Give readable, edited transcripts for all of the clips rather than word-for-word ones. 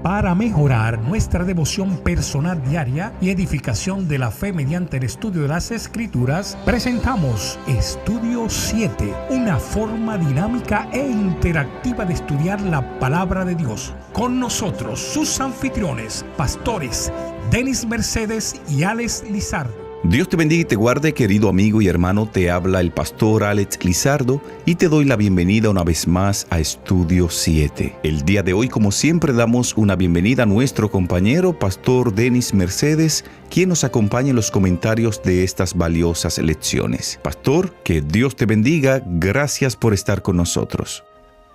Para mejorar nuestra devoción personal diaria y edificación de la fe mediante el estudio de las Escrituras, presentamos Estudio 7, una forma dinámica e interactiva de estudiar la Palabra de Dios. Con nosotros, sus anfitriones, pastores Denis Mercedes y Alex Lizardo. Dios te bendiga y te guarde, querido amigo y hermano. Te habla el pastor Alex Lizardo y te doy la bienvenida una vez más a Estudio 7. El día de hoy, como siempre, damos una bienvenida a nuestro compañero, pastor Denis Mercedes, quien nos acompaña en los comentarios de estas valiosas lecciones. Pastor, que Dios te bendiga. Gracias por estar con nosotros.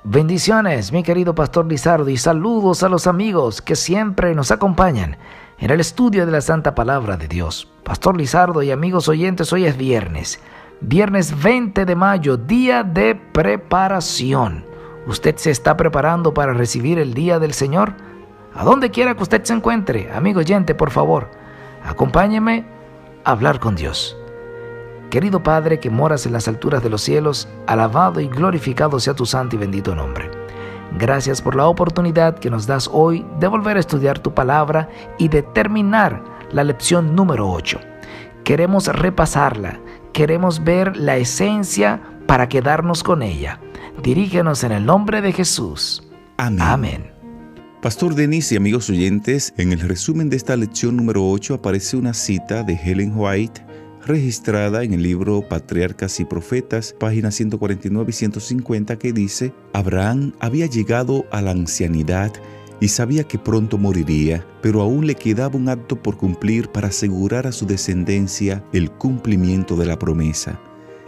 Bendiciones, mi querido pastor Lizardo, y saludos a los amigos que siempre nos acompañan en el estudio de la Santa Palabra de Dios. Pastor Lizardo y amigos oyentes, hoy es viernes 20 de mayo, día de preparación. ¿Usted se está preparando para recibir el día del Señor? A donde quiera que usted se encuentre, amigo oyente, por favor, acompáñeme a hablar con Dios. Querido Padre que moras en las alturas de los cielos, alabado y glorificado sea tu santo y bendito nombre. Gracias por la oportunidad que nos das hoy de volver a estudiar tu palabra y de terminar la lección número 8. Queremos repasarla, queremos ver la esencia para quedarnos con ella. Dirígenos en el nombre de Jesús. Amén. Amén. Pastor Denis y amigos oyentes, en el resumen de esta lección número 8 aparece una cita de Ellen White, registrada en el libro Patriarcas y Profetas, páginas 149 y 150, que dice: Abraham había llegado a la ancianidad y sabía que pronto moriría, pero aún le quedaba un acto por cumplir para asegurar a su descendencia el cumplimiento de la promesa.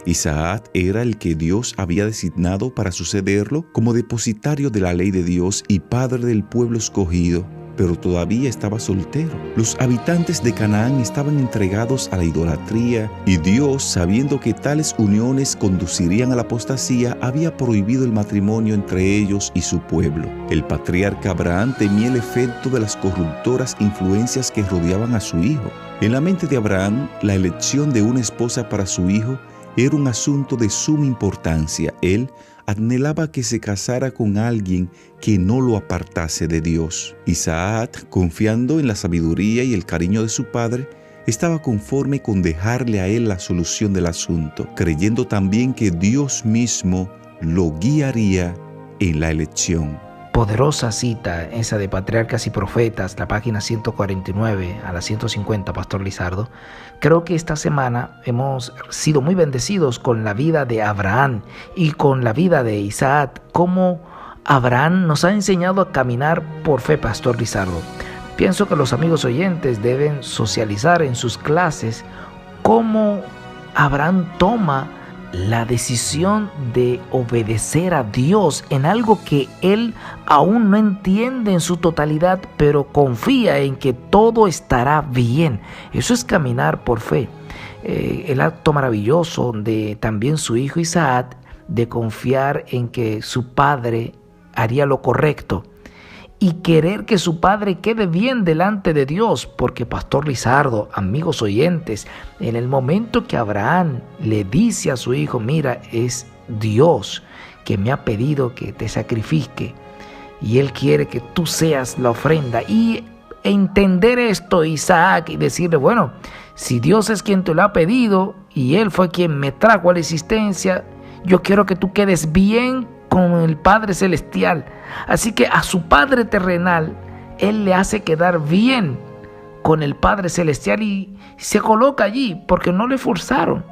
Isaac era el que Dios había designado para sucederlo como depositario de la ley de Dios y padre del pueblo escogido, pero todavía estaba soltero. Los habitantes de Canaán estaban entregados a la idolatría y Dios, sabiendo que tales uniones conducirían a la apostasía, había prohibido el matrimonio entre ellos y su pueblo. El patriarca Abraham temía el efecto de las corruptoras influencias que rodeaban a su hijo. En la mente de Abraham, la elección de una esposa para su hijo era un asunto de suma importancia. Él anhelaba que se casara con alguien que no lo apartase de Dios. Isaac, confiando en la sabiduría y el cariño de su padre, estaba conforme con dejarle a él la solución del asunto, creyendo también que Dios mismo lo guiaría en la elección. Poderosa cita esa de Patriarcas y Profetas, la página 149 a la 150, Pastor Lizardo. Creo que esta semana hemos sido muy bendecidos con la vida de Abraham y con la vida de Isaac, cómo Abraham nos ha enseñado a caminar por fe, Pastor Lizardo. Pienso que los amigos oyentes deben socializar en sus clases cómo Abraham toma la decisión de obedecer a Dios en algo que él aún no entiende en su totalidad, pero confía en que todo estará bien. Eso es caminar por fe. El acto maravilloso de también su hijo Isaac, de confiar en que su padre haría lo correcto y querer que su padre quede bien delante de Dios, porque Pastor Lizardo, amigos oyentes, en el momento que Abraham le dice a su hijo: mira, es Dios que me ha pedido que te sacrifique y Él quiere que tú seas la ofrenda, y entender esto Isaac y decirle: bueno, si Dios es quien te lo ha pedido y Él fue quien me trajo a la existencia, yo quiero que tú quedes bien con el Padre Celestial. Así que a su Padre terrenal, Él le hace quedar bien con el Padre Celestial y se coloca allí porque no le forzaron.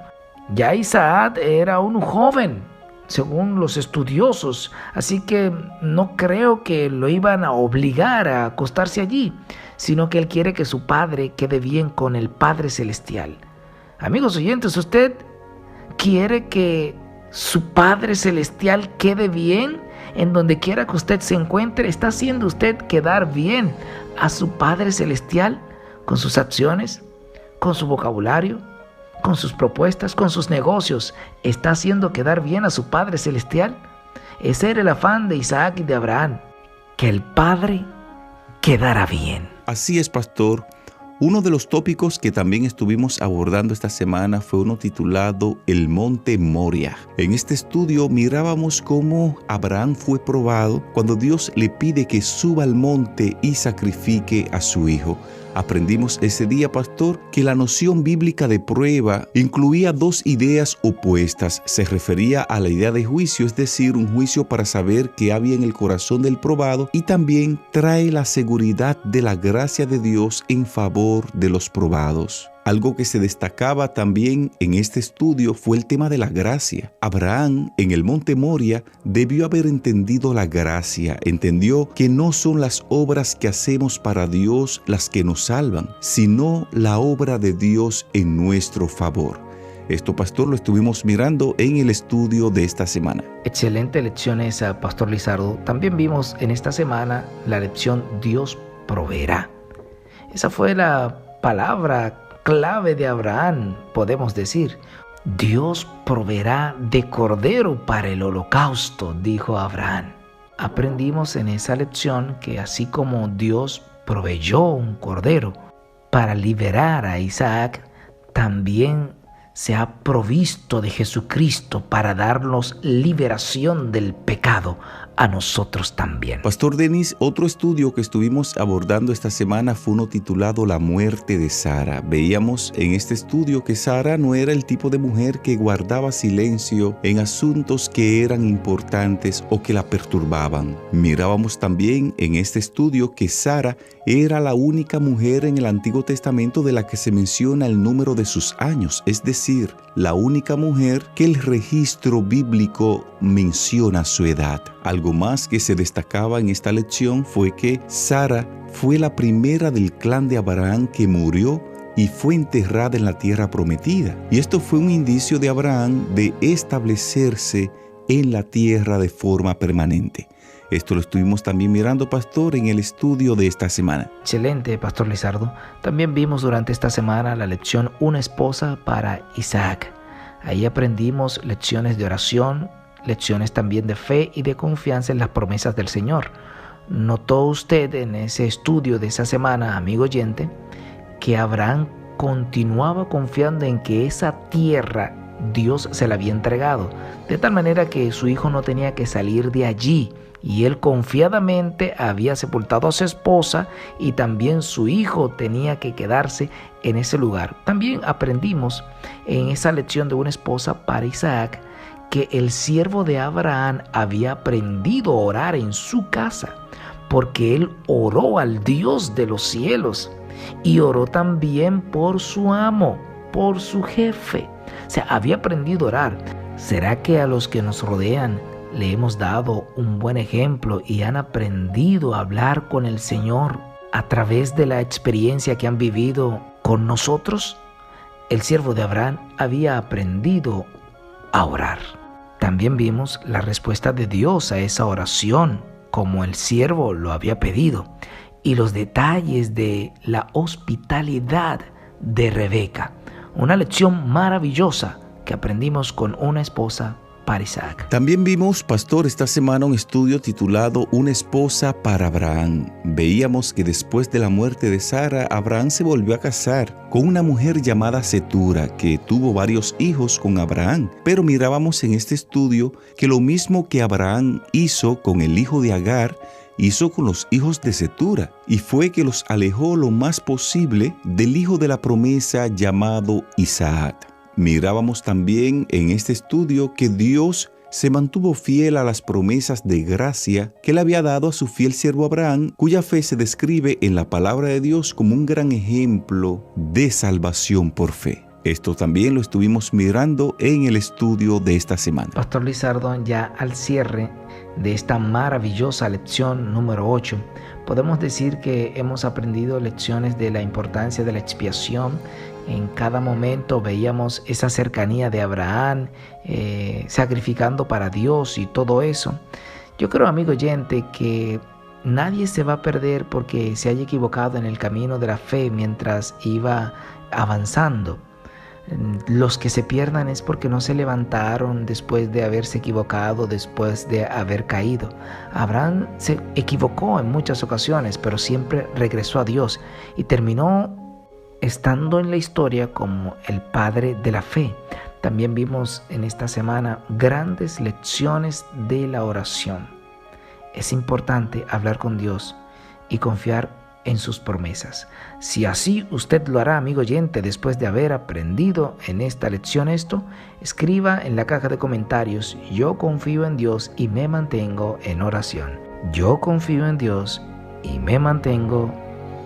Ya Isaac era un joven, según los estudiosos, así que no creo que lo iban a obligar a acostarse allí, sino que él quiere que su padre quede bien con el Padre Celestial. Amigos oyentes, ¿usted quiere que su Padre Celestial quede bien en donde quiera que usted se encuentre? ¿Está haciendo usted quedar bien a su Padre Celestial con sus acciones, con su vocabulario, con sus propuestas, con sus negocios? ¿Está haciendo quedar bien a su Padre Celestial? Ese era el afán de Isaac y de Abraham, que el Padre quedara bien. Así es, pastor. Uno de los tópicos que también estuvimos abordando esta semana fue uno titulado El Monte Moria. En este estudio mirábamos cómo Abraham fue probado cuando Dios le pide que suba al monte y sacrifique a su hijo. Aprendimos ese día, pastor, que la noción bíblica de prueba incluía dos ideas opuestas. Se refería a la idea de juicio, es decir, un juicio para saber qué había en el corazón del probado, y también trae la seguridad de la gracia de Dios en favor de los probados. Algo que se destacaba también en este estudio fue el tema de la gracia. Abraham, en el Monte Moria, debió haber entendido la gracia. Entendió que no son las obras que hacemos para Dios las que nos salvan, sino la obra de Dios en nuestro favor. Esto, pastor, lo estuvimos mirando en el estudio de esta semana. Excelente lección esa, Pastor Lizardo. También vimos en esta semana la lección Dios proveerá. Esa fue la palabra clave de Abraham, podemos decir. Dios proveerá de cordero para el holocausto, dijo Abraham. Aprendimos en esa lección que así como Dios proveyó un cordero para liberar a Isaac, también se ha provisto de Jesucristo para darnos liberación del pecado a nosotros también. Pastor Denis, otro estudio que estuvimos abordando esta semana fue uno titulado La muerte de Sara. Veíamos en este estudio que Sara no era el tipo de mujer que guardaba silencio en asuntos que eran importantes o que la perturbaban. Mirábamos también en este estudio que Sara era la única mujer en el Antiguo Testamento de la que se menciona el número de sus años, es decir, la única mujer que el registro bíblico menciona su edad. Algo más que se destacaba en esta lección fue que Sara fue la primera del clan de Abraham que murió y fue enterrada en la tierra prometida. Y esto fue un indicio de Abraham de establecerse en la tierra de forma permanente. Esto lo estuvimos también mirando, pastor, en el estudio de esta semana. Excelente, Pastor Lizardo. También vimos durante esta semana la lección Una esposa para Isaac. Ahí aprendimos lecciones de oración, lecciones también de fe y de confianza en las promesas del Señor. ¿Notó usted en ese estudio de esa semana, amigo oyente, que Abraham continuaba confiando en que esa tierra Dios se la había entregado? De tal manera que su hijo no tenía que salir de allí. Y él confiadamente había sepultado a su esposa y también su hijo tenía que quedarse en ese lugar. También aprendimos en esa lección de una esposa para Isaac que el siervo de Abraham había aprendido a orar en su casa porque él oró al Dios de los cielos y oró también por su amo, por su jefe. O sea, había aprendido a orar. ¿Será que a los que nos rodean le hemos dado un buen ejemplo y han aprendido a hablar con el Señor a través de la experiencia que han vivido con nosotros? El siervo de Abraham había aprendido a orar. También vimos la respuesta de Dios a esa oración, como el siervo lo había pedido, y los detalles de la hospitalidad de Rebeca. Una lección maravillosa que aprendimos con una esposa para Isaac. También vimos, pastor, esta semana un estudio titulado Una esposa para Abraham. Veíamos que después de la muerte de Sara, Abraham se volvió a casar con una mujer llamada Cetura, que tuvo varios hijos con Abraham. Pero mirábamos en este estudio que lo mismo que Abraham hizo con el hijo de Agar, hizo con los hijos de Cetura, y fue que los alejó lo más posible del hijo de la promesa llamado Isaac. Mirábamos también en este estudio que Dios se mantuvo fiel a las promesas de gracia que le había dado a su fiel siervo Abraham, cuya fe se describe en la palabra de Dios como un gran ejemplo de salvación por fe. Esto también lo estuvimos mirando en el estudio de esta semana. Pastor Lizardo, ya al cierre de esta maravillosa lección número 8, podemos decir que hemos aprendido lecciones de la importancia de la expiación. En cada momento veíamos esa cercanía de Abraham, sacrificando para Dios y todo eso. Yo creo, amigo oyente, que nadie se va a perder porque se haya equivocado en el camino de la fe mientras iba avanzando. Los que se pierdan es porque no se levantaron después de haberse equivocado, después de haber caído. Abraham se equivocó en muchas ocasiones, pero siempre regresó a Dios y terminó estando en la historia como el padre de la fe. También vimos en esta semana grandes lecciones de la oración. Es importante hablar con Dios y confiar en sus promesas. Si así usted lo hará, amigo oyente, después de haber aprendido en esta lección esto, escriba en la caja de comentarios: yo confío en Dios y me mantengo en oración. Yo confío en Dios y me mantengo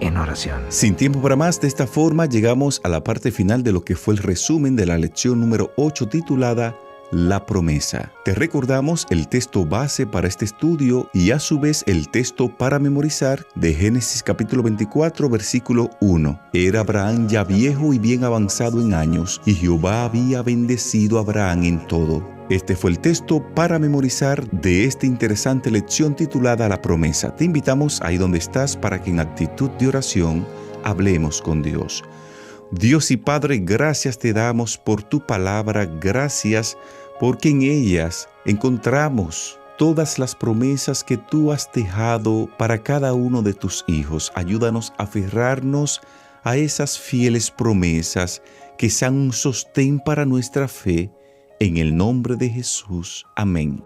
en oración. Sin tiempo para más, de esta forma llegamos a la parte final de lo que fue el resumen de la lección número 8 titulada La promesa. Te recordamos el texto base para este estudio y a su vez el texto para memorizar de Génesis capítulo 24 versículo 1. Era Abraham ya viejo y bien avanzado en años, y Jehová había bendecido a Abraham en todo. Este fue el texto para memorizar de esta interesante lección titulada La promesa. Te invitamos ahí donde estás para que en actitud de oración hablemos con Dios. Dios y Padre, gracias te damos por tu palabra, gracias porque en ellas encontramos todas las promesas que tú has dejado para cada uno de tus hijos. Ayúdanos a aferrarnos a esas fieles promesas que sean un sostén para nuestra fe. En el nombre de Jesús. Amén.